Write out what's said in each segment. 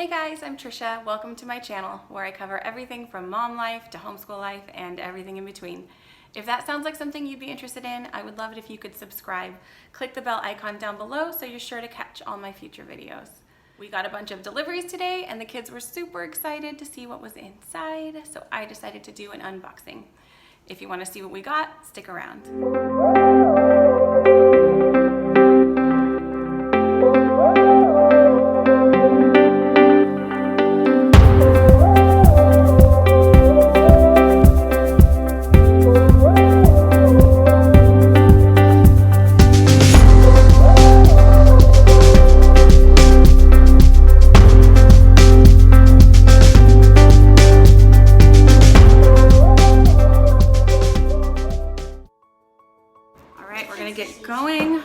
Hey guys, I'm Trisha. Welcome to my channel where I cover everything from mom life to homeschool life and everything in between. If that sounds like something you'd be interested in, I would love it if you could subscribe. Click the bell icon down below so you're sure to catch all my future videos. We got a bunch of deliveries today and the kids were super excited to see what was inside, so I decided to do an unboxing. If you want to see what we got, stick around. We're gonna get going.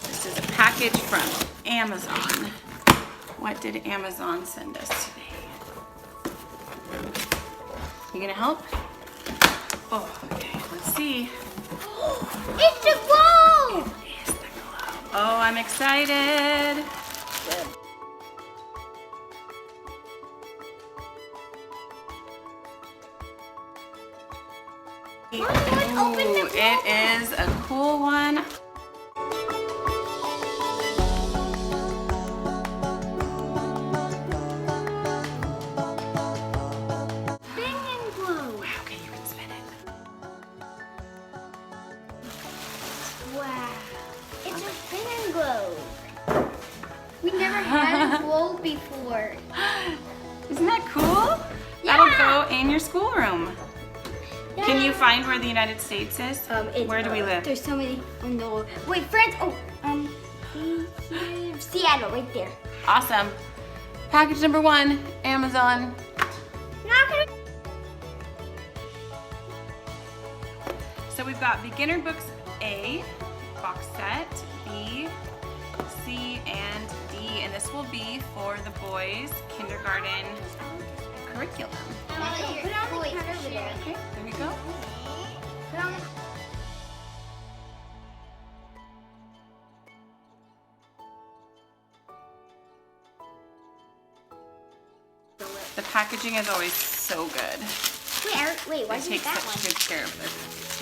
This is a package from Amazon. What did Amazon send us today? You gonna help? Oh, okay, let's see. It's the globe! It is the globe. Oh, I'm excited. Good. Open the Ooh, it is a cool one. Spin and globe. Wow, okay, you can spin it. Wow. It's a spin and globe. We never had a globe before. Isn't that cool? Yeah. That'll go in your schoolroom. Can you find where the United States is? Where do we live? There's so many on the wait, France. Seattle, right there. Awesome. Package number 1, Amazon. So we've got beginner books A, box set, B, C, and D, and this will be for the boys' kindergarten curriculum. Put on the counter over there. Okay, there we go. Put on The packaging is always so good. wait, why They did take that such one? good care of their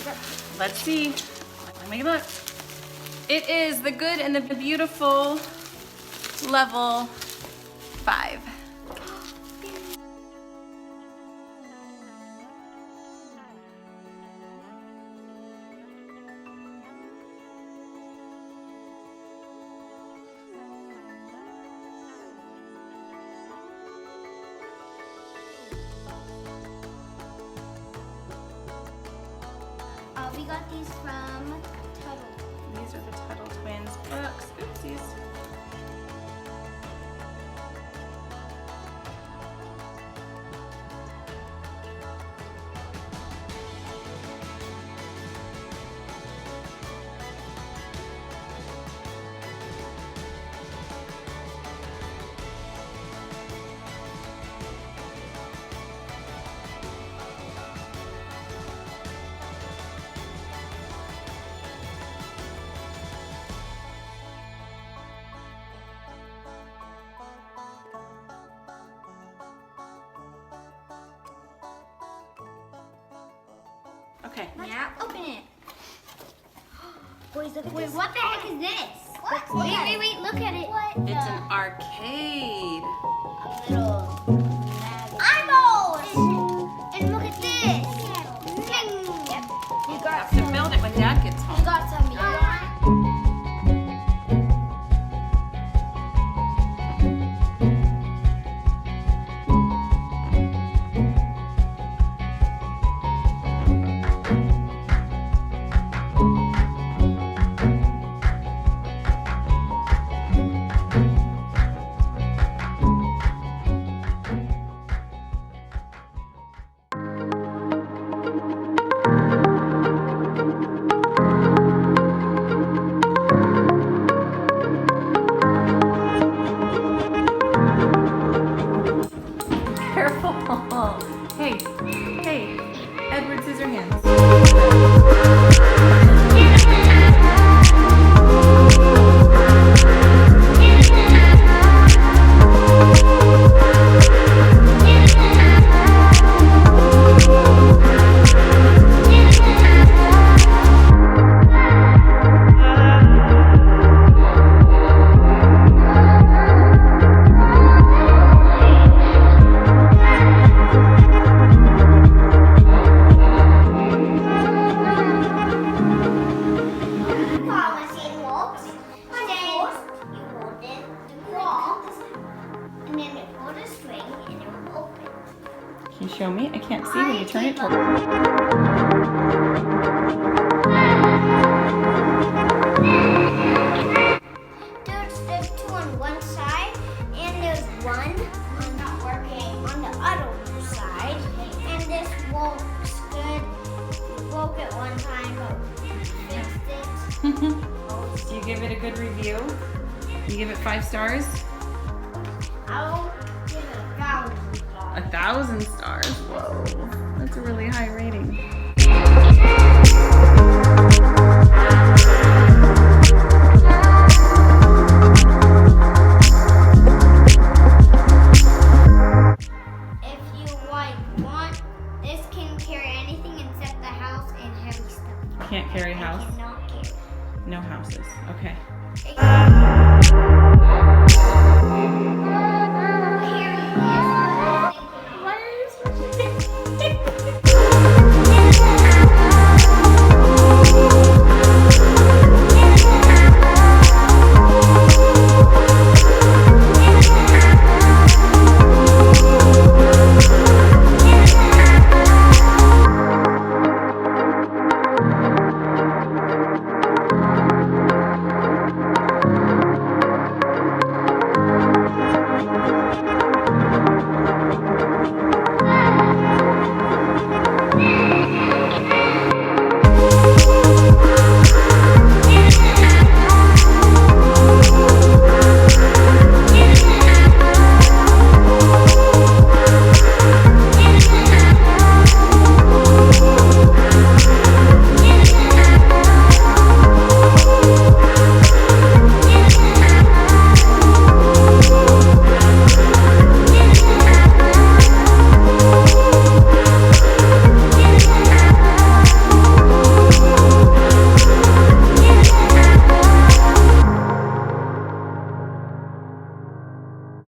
packaging. Let's see. Let me look. It is the Good and the Beautiful level 5. We got these from Tuttle. These are the Tuttle Twins books. Oopsies. Okay. Now open it. Boys, look at this. What the heck is this? Wait, look at it. What? It's an arcade. A little eyeballs. And look at this. Yep. You Have got to build it when Dad gets home. You got some yarn. Can you show me? I can't see when you turn it toward. There's two on one side, and there's one not working on the other side. And this works good. We broke it one time, but we fixed it. Do you give it a good review? You give it 5 stars? I'll give it 1,000 stars. 1,000 stars. Whoa, that's a really high rating.